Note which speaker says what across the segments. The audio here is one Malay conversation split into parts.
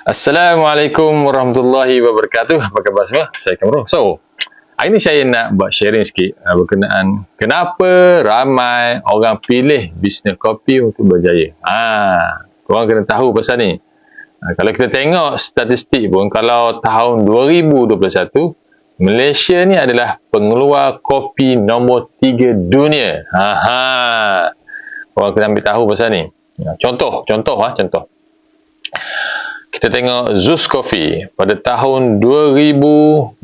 Speaker 1: Assalamualaikum warahmatullahi wabarakatuh. Apa khabar semua? Saya Kamrul. Hari ni saya nak buat sharing sikit berkenaan kenapa ramai orang pilih bisnes kopi untuk berjaya. Korang kena tahu pasal ni. Kalau kita tengok statistik pun, kalau tahun 2021, Malaysia ni adalah pengeluar kopi nombor 3 dunia. Korang kena ambil tahu pasal ni. Contoh. Kita tengok Zeus Coffee pada tahun 2022,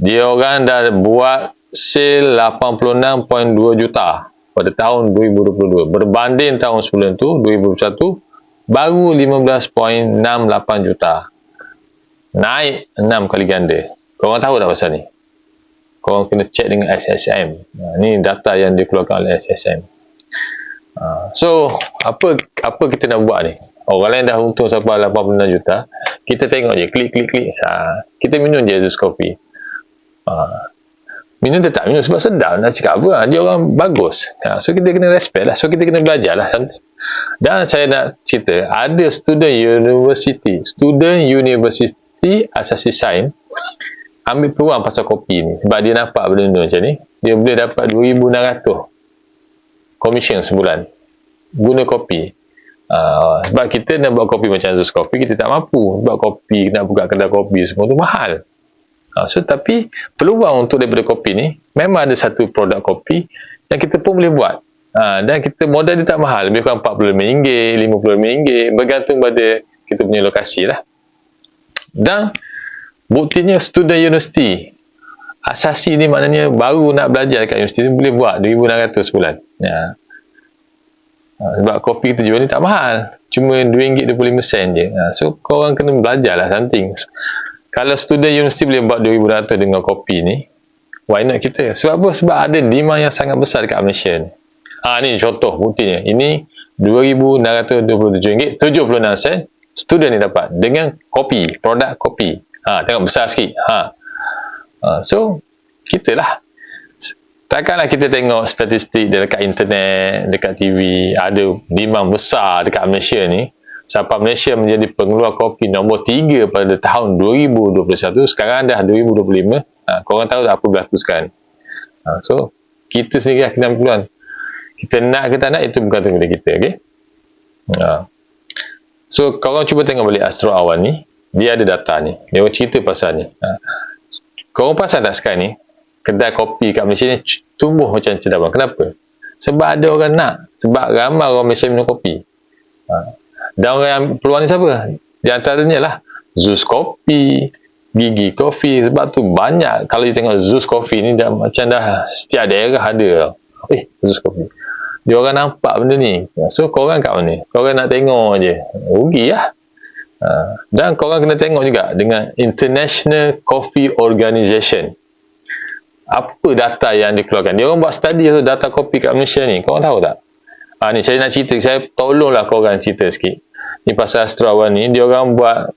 Speaker 1: dia orang dah buat sale 86.2 juta pada tahun 2022. Berbanding tahun sebelum tu, 2021, baru 15.68 juta. Naik 6 kali ganda. Korang tahu tak pasal ni? Korang kena check dengan SSM. Ni data yang dikeluarkan oleh SSM. So, apa kita nak buat ni? Orang lain dah untung sampai 86 juta. Kita tengok je, klik. Kita minum je Zeus Coffee. Minum tetap minum sebab sedap. Nak cakap apa? Dia orang bagus. So, kita kena respect lah. So, kita kena belajar lah. Dan saya nak cerita, ada student university asasi sains ambil peluang pasal kopi ni. Sebab dia nampak benda-benda macam ni. Dia boleh dapat 2,600 komisen sebulan guna kopi. Sebab kita nak buat kopi macam Zeus Coffee, kita tak mampu. Sebab kopi, nak buka kedai kopi semua tu mahal. Tapi peluang untuk daripada kopi ni, memang ada satu produk kopi yang kita pun boleh buat. Dan kita modal dia tak mahal, lebih kurang RM45, RM50, bergantung pada kita punya lokasi lah. Dan buktinya student university asasi ni, maknanya baru nak belajar dekat universiti ni, boleh buat 2,600 sebulan. Sebab kopi kita jual ni tak mahal, cuma RM2.25 je. So korang kena belajar lah something. Kalau student universiti boleh buat 2,600 dengan kopi ni, why not kita? Sebab apa? Sebab ada demand yang sangat besar dekat Malaysia ni. Ni contoh buktinya. Ini RM2,627.76 student ni dapat dengan kopi, produk kopi. Tengok besar sikit. So kita lah, takkanlah kita tengok statistik dekat internet, dekat TV, ada demand besar dekat Malaysia ni, sampai Malaysia menjadi pengeluar kopi nombor 3 pada tahun 2021. Sekarang dah 2025. Korang tahu tak apa berlaku sekarang? So kita sendiri kena ambil peluang. Kita nak ke tak nak, itu bukan tentang kita. Okay? So korang cuba tengok balik Astro Awan ni, dia ada data ni, dia cerita pasal ni. Korang pasal tak sekarang ni kedai kopi kat Malaysia ni tumbuh macam cendawan? Kenapa? Sebab ada orang nak. Sebab ramai orang Malaysia minum kopi. Dan orang yang peluang ni siapa? Di antaranya lah Zeus Coffee, Gigi Coffee. Sebab tu banyak. Kalau you tengok Zeus Coffee ni, macam dah setiap daerah ada. Zeus Coffee. Dia orang nampak benda ni. So korang kat mana? Korang nak tengok je, rugi lah. Dan korang kena tengok juga dengan International Coffee Organization. Apa data yang dikeluarkan? Dia orang buat study data kopi kat Malaysia ni. Korang tahu tak? Ni saya nak cerita. Saya tolonglah korang cerita sikit. Ni pasal Astro Awan ni. Dia orang buat,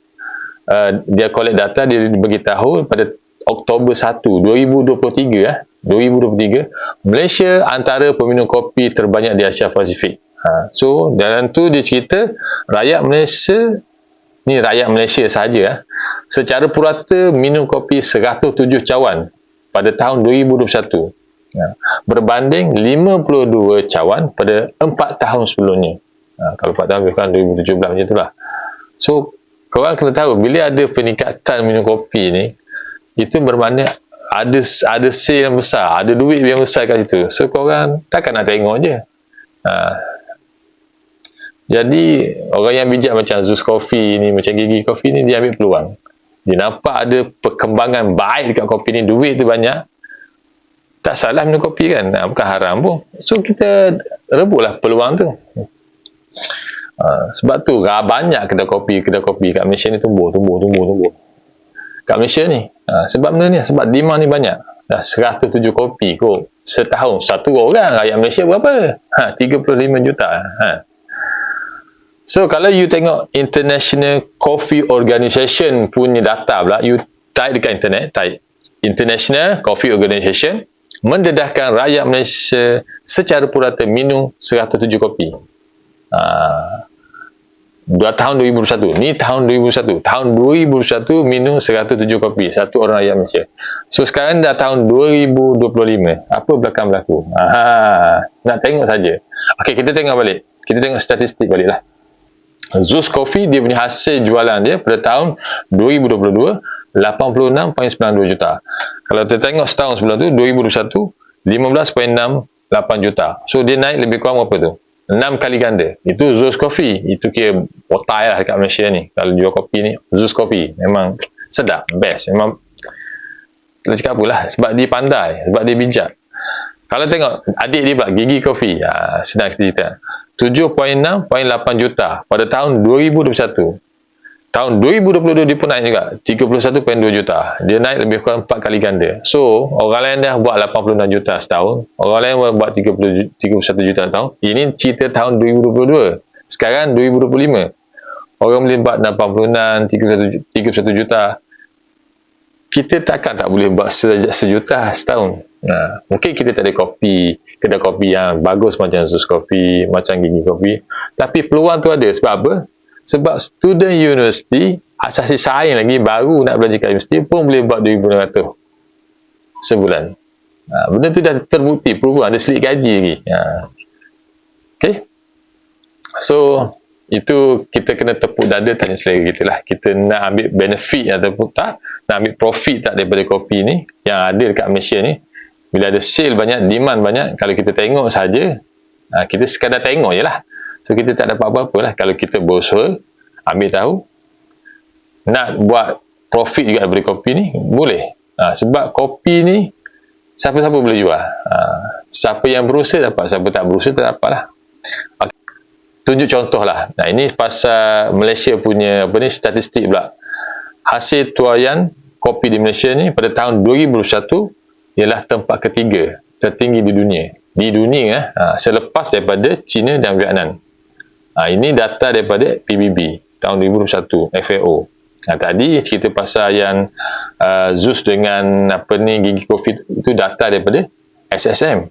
Speaker 1: dia collect data, dia beritahu pada Oktober 1, 2023, Malaysia antara peminum kopi terbanyak di Asia Pasifik. So dalam tu dia cerita rakyat Malaysia ni, rakyat Malaysia sahaja secara purata minum kopi 107 cawan pada tahun 2021, berbanding 52 cawan pada 4 tahun sebelumnya. Kalau 4 tahun kan 2017 macam itulah. So korang kena tahu, bila ada peningkatan minum kopi ni, itu bermakna ada sale yang besar, ada duit yang besar kat situ. So korang takkan nak tengok je. Jadi orang yang bijak macam Zeus Coffee ni, macam Gigi Coffee ni, dia ambil peluang. Dia nampak ada perkembangan baik dekat kopi ni, duit tu banyak, tak salah minum kopi kan, bukan haram pun. So kita rebutlah peluang tu. Sebab tu banyak kedai kopi kat Malaysia ni tumbuh kat Malaysia ni. Sebab benda ni, sebab demand ni banyak. Dah 107 kopi kot setahun. Satu orang rakyat Malaysia berapa? 35 juta. So kalau you tengok International Coffee Organization punya data pula, you type dekat internet, type International Coffee Organization, mendedahkan rakyat Malaysia secara purata minum 107 kopi. tahun 2021. Ni tahun 2021. Tahun 2021 minum 107 kopi. Satu orang rakyat Malaysia. So sekarang dah tahun 2025. Apa belakang berlaku? Nak tengok saja. Okey, kita tengok balik. Kita tengok statistik balik lah. Zeus Coffee, dia punya hasil jualan dia pada tahun 2022 86.92 juta. Kalau kita tengok setahun sebelum tu 2021 15.68 juta. So dia naik lebih kurang berapa tu? 6 kali ganda. Itu Zeus Coffee. Itu kira otai lah dekat Malaysia ni. Kalau jual kopi ni, Zeus Coffee memang sedap, best. Memang kita cakap apalah, sebab dia pandai, sebab dia bijak. Kalau tengok adik dia pula, Gigi Coffee, senang kita cerita, 7.6.8 juta pada tahun 2021. Tahun 2022 dia pun naik juga 31.2 juta. Dia naik lebih kurang 4 kali ganda. So orang lain dah buat 86 juta setahun, orang lain buat 31 juta setahun. Ini cerita tahun 2022. Sekarang 2025, orang boleh buat 86, 31 juta. Kita takkan tak boleh buat sejuta setahun. Mungkin kita tak ada kopi, kedai kopi yang bagus macam Zeus Coffee, macam Gigi Coffee, tapi peluang tu ada. Sebab apa? Sebab student universiti, asasi saing lagi, baru nak belajar kat universiti pun boleh buat 2,600 sebulan. Benda tu dah terbukti, proven, ada selit gaji lagi. Okay. So itu kita kena tepuk dada, tanya selera kita lah. Kita nak ambil benefit ataupun tak, nak ambil profit tak daripada kopi ni yang ada dekat Malaysia ni. Bila ada sale banyak, demand banyak, kalau kita tengok saja, kita sekadar tengok je lah. So kita tak dapat apa-apa lah. Kalau kita berusaha, ambil tahu, nak buat profit juga daripada kopi ni, boleh. Sebab kopi ni siapa-siapa boleh jual. Siapa yang berusaha dapat, siapa tak berusaha tak dapat lah. Okay. Tunjuk contoh lah. Ini pasal Malaysia punya statistik pula. Hasil tuaian kopi di Malaysia ni pada tahun 2021 ialah tempat ketiga tertinggi di dunia. Di dunia, selepas daripada China dan Vietnam. Ini data daripada PBB tahun 2021, FAO. Tadi cerita pasal yang Zeus dengan Gigi Coffee, itu data daripada SSM.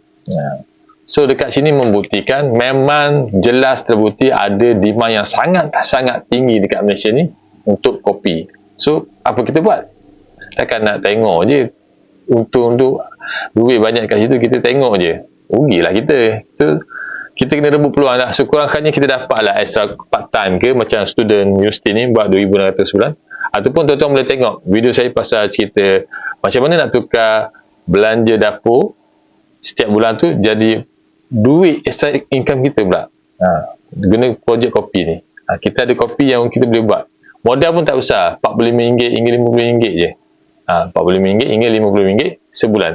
Speaker 1: So dekat sini membuktikan, memang jelas terbukti ada demand yang sangat tinggi dekat Malaysia ni untuk kopi. So apa kita buat? Takkan nak tengok je untung tu, duit banyak kat situ, kita tengok je, rugilah kita. So kita kena rebut peluang lah. Sekurang-kurangnya kita dapat lah extra part time ke, macam student universiti ni buat 2,600 sebulan. Ataupun tuan-tuan boleh tengok video saya pasal cerita macam mana nak tukar belanja dapur setiap bulan tu jadi duit extra income kita pula. Guna projek kopi ni. Kita ada kopi yang kita boleh buat. Modal pun tak besar, RM45 hingga RM50 je. RM45 hingga RM50 sebulan.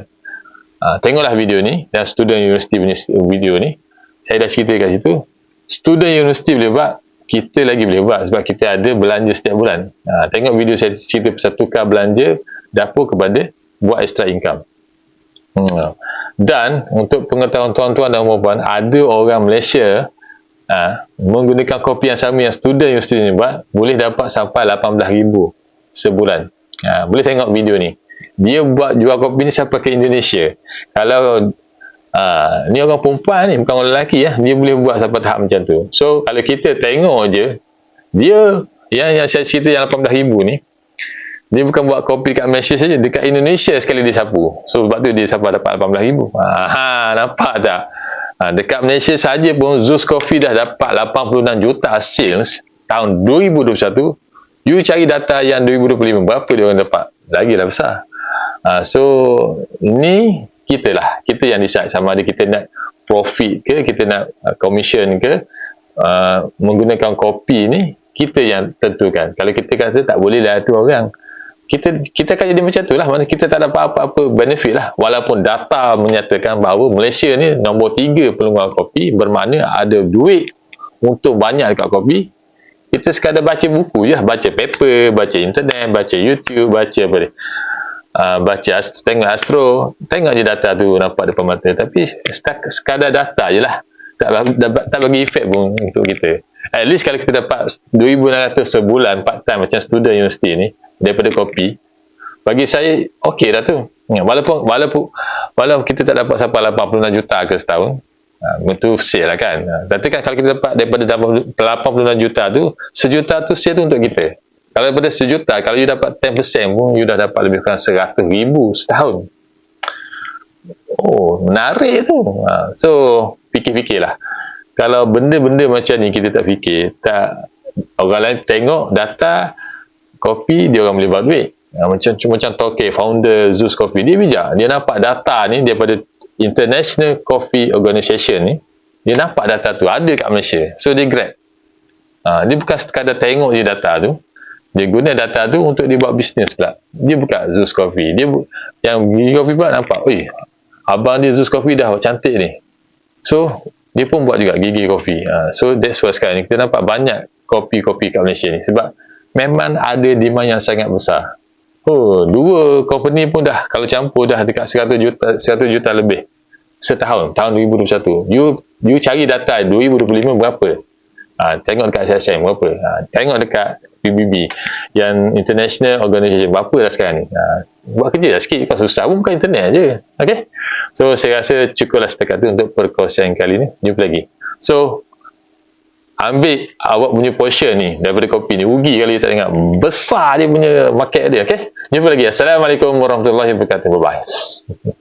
Speaker 1: Tengoklah video ni, dan student universiti punya video ni. Saya dah cerita kat situ. Student universiti boleh buat, kita lagi boleh buat sebab kita ada belanja setiap bulan. Tengok video saya cerita pasal tukar belanja dapur kepada buat extra income. Dan untuk pengetahuan tuan-tuan dan puan-puan, ada orang Malaysia menggunakan kopi yang sama yang student universiti ni buat, boleh dapat sampai RM18,000 sebulan. Boleh tengok video ni. Dia buat jual kopi ni sampai ke Indonesia. Kalau ni orang perempuan ni, bukan orang lelaki ya, dia boleh buat sampai tahap macam tu. So kalau kita tengok je, dia yang saya cerita yang RM18,000 ni, dia bukan buat kopi kat Malaysia saja, dekat Indonesia sekali dia sapu. So sebab tu dia sampai dapat RM18,000. Nampak tak? Dekat Malaysia saja pun Zeus Coffee dah dapat 86 juta sales tahun 2021. You cari data yang 2025, berapa dia orang dapat? Lagilah besar. So ini kita lah, kita yang decide sama ada kita nak profit ke, kita nak commission ke, menggunakan kopi ni kita yang tentukan. Kalau kita kata tak boleh lah tu orang, kita akan jadi macam tu lah, mana kita tak dapat apa-apa benefit lah. Walaupun data menyatakan bahawa Malaysia ni nombor 3 peluang kopi, bermakna ada duit untuk banyak dekat kopi. Kita sekadar baca buku je, baca paper, baca internet, baca YouTube, baca apa dia, tengok Astro, tengok je data tu nampak depan mata, tapi sekadar data je lah, tak bagi efek pun untuk kita. At least kalau kita dapat 2,600 sebulan part time macam student universiti ni daripada kopi, bagi saya okey dah tu. Walaupun kita tak dapat sampai 86 juta ke setahun, Itu sale lah kan. Tapi kan kalau kita dapat daripada 86 juta tu, sejuta tu sale tu untuk kita. Kalau daripada sejuta, kalau you dapat 10% pun, you dah dapat lebih kurang 100,000 setahun. Oh, menarik tu. So, fikir-fikirlah. Kalau benda-benda macam ni kita tak fikir, orang lain tengok data kopi, dia orang boleh buat duit. Macam Tokay, founder Zeus Coffee, dia bijak. Dia nampak data ni daripada International Coffee Organisation ni, dia nampak data tu ada kat Malaysia, so dia grab. Dia bukan sekadar tengok je data tu, dia guna data tu untuk dia buat bisnes pula. Dia buka Zeus Coffee, yang Gigi Coffee pula nampak, abang dia Zeus Coffee dah cantik ni, so dia pun buat juga Gigi Coffee. So that's why sekarang ni kita nampak banyak kopi-kopi kat Malaysia ni, sebab memang ada demand yang sangat besar. Dua company pun dah, kalau campur dah dekat 100 juta lebih setahun, tahun 2021. You cari data 2025 berapa? Tengok dekat SSM berapa? Tengok dekat PBB, yang International Organisation berapa dah sekarang ni? Buat kerja lah sikit, bukan susah pun, bukan internet je. Okay? So saya rasa cukuplah setakat tu untuk perkongsian kali ni. Jumpa lagi. So ambil awak punya portion ni daripada kopi ni, rugi kalau you tak dengar. Besar dia punya market dia. Okay? Jumpa lagi. Assalamualaikum warahmatullahi wabarakatuh. Bye bye.